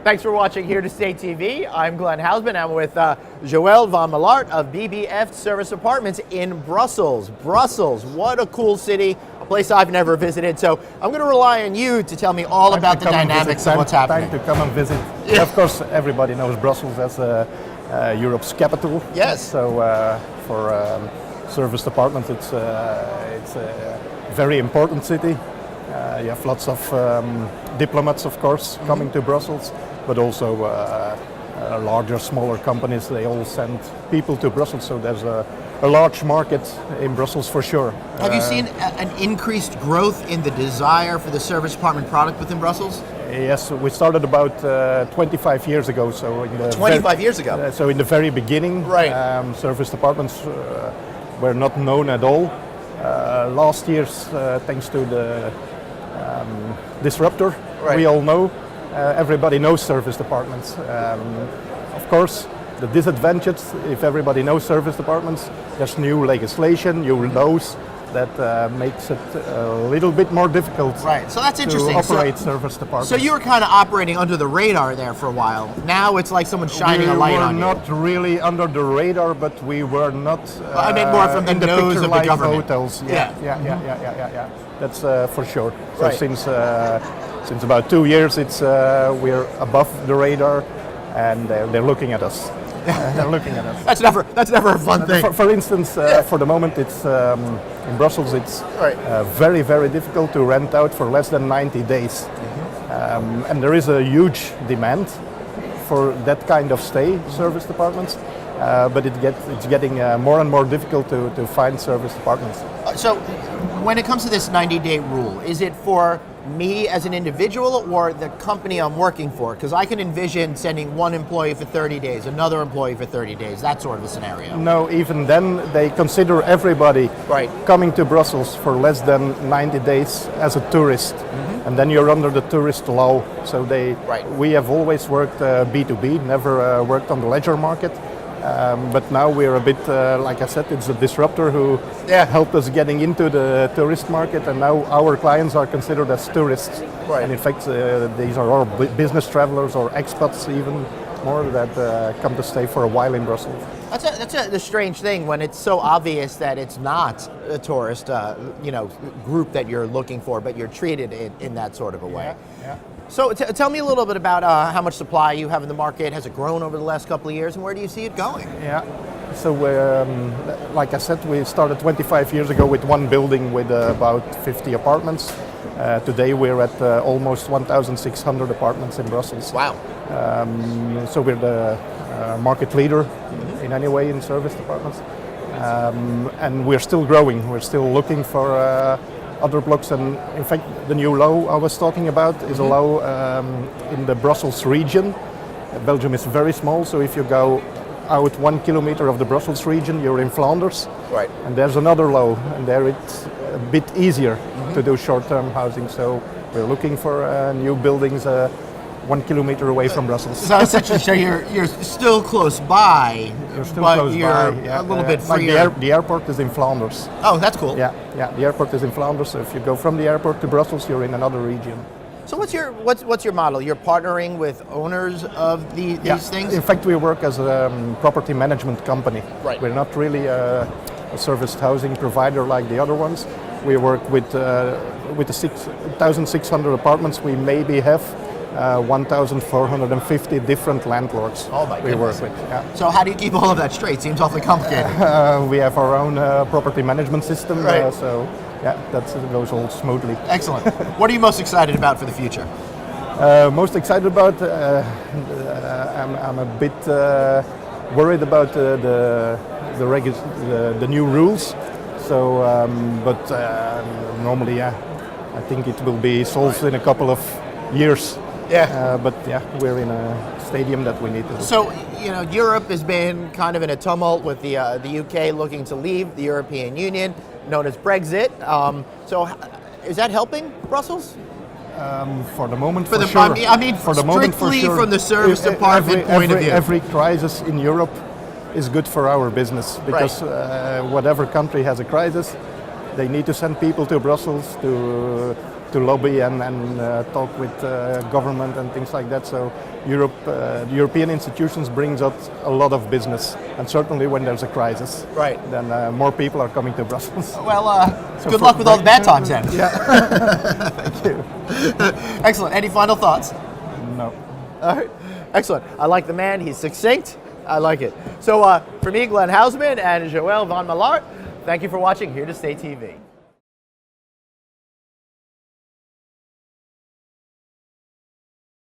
Thanks for watching Heretostay TV. I'm Glenn Haussman. I'm with Joel Vanmellaert of BBF Service Apartments in Brussels. Brussels, what a cool city, a place I've never visited. So I'm going to rely on you to tell me all about the dynamics of what's happening. Time to come and visit. Yeah. Of course, everybody knows Brussels as Europe's capital. Yes. So for service departments, it's a very important city. You have lots of diplomats, of course, coming to Brussels, but also larger, smaller companies. They all send people to Brussels, so there's a large market in Brussels for sure. Have you seen an increased growth in the desire for the service department product within Brussels? Yes, we started about 25 years ago. So in the 25 years ago? So in the very beginning, right. Service departments were not known at all. Last year, thanks to the disruptor, right. We all know, everybody knows service departments. Of course, the disadvantage, if everybody knows service departments, there's new legislation, new laws that makes it a little bit more difficult. Right, so that's interesting. To operate service departments. So you were kind of operating under the radar there for a while. Now it's like someone's shining a light on you. We were not really under the radar, but we were not I mean more from the nose of the government. Hotels. Yeah. That's for sure. So right. since about 2 years, we're above the radar, and they're looking at us. They're looking at us. That's never a fun thing. For instance, for the moment, it's in Brussels. It's right. Very, very difficult to rent out for less than 90 days, and there is a huge demand for that kind of stay, service departments. But it's getting more and more difficult to find service departments. So, when it comes to this 90-day rule, is it for me as an individual or the company I'm working for? Because I can envision sending one employee for 30 days, another employee for 30 days, that sort of a scenario. No, even then they consider everybody right. coming to Brussels for less than 90 days as a tourist. And then you're under the tourist law. So right. We have always worked B2B, never worked on the leisure market. But now we're a bit, like I said, it's a disruptor who helped us getting into the tourist market, and now our clients are considered as tourists. Right. And in fact, these are all business travelers or expats even more that come to stay for a while in Brussels. That's the strange thing when it's so obvious that it's not a tourist, group that you're looking for, but you're treated in that sort of a way. Yeah. So tell me a little bit about how much supply you have in the market. Has it grown over the last couple of years, and where do you see it going? Yeah, so like I said, we started 25 years ago with one building with about 50 apartments. Today we're at almost 1,600 apartments in Brussels. Wow. So we're the market leader in any way in service departments. And we're still growing. We're still looking for other blocks, and in fact the new law I was talking about is a law in the Brussels region. Belgium is very small, so if you go out 1 kilometer of the Brussels region, you're in Flanders. Right. And there's another law, and there it's a bit easier to do short-term housing. So we're looking for new buildings 1 kilometer away from Brussels. So essentially, so you're still close by, you're still but close you're by, a little bit freer. Like the airport is in Flanders. Oh, that's cool. Yeah, the airport is in Flanders. So if you go from the airport to Brussels, you're in another region. So what's your model? You're partnering with owners of these things? In fact, we work as a property management company. Right. We're not really a serviced housing provider like the other ones. We work with the 6,600 apartments. We maybe have 1,450 different landlords we work with. Yeah. So how do you keep all of that straight? Seems awfully complicated. We have our own property management system, right. So that goes all smoothly. Excellent. What are you most excited about for the future? Most excited about, I'm a bit worried about the new rules. So, but normally, I think it will be solved in a couple of years. Yeah. But we're in a stadium that we need to. So, Europe has been kind of in a tumult with the UK looking to leave the European Union, known as Brexit. So, is that helping Brussels? For the moment, for sure. I mean, for the moment, for sure. From the service department point of view. Every crisis in Europe is good for our business because whatever country has a crisis, They need to send people to Brussels to lobby and talk with government and things like that. So Europe, the European institutions brings us a lot of business, and certainly when there's a crisis, Right. then more people are coming to Brussels. Well, good luck with all the bad times then. Yeah. Thank you. Excellent. Any final thoughts? No. All right. Excellent. I like the man. He's succinct. I like it. So for me, Glenn Haussman and Joel Vanmellaert, thank you for watching Here to Stay TV.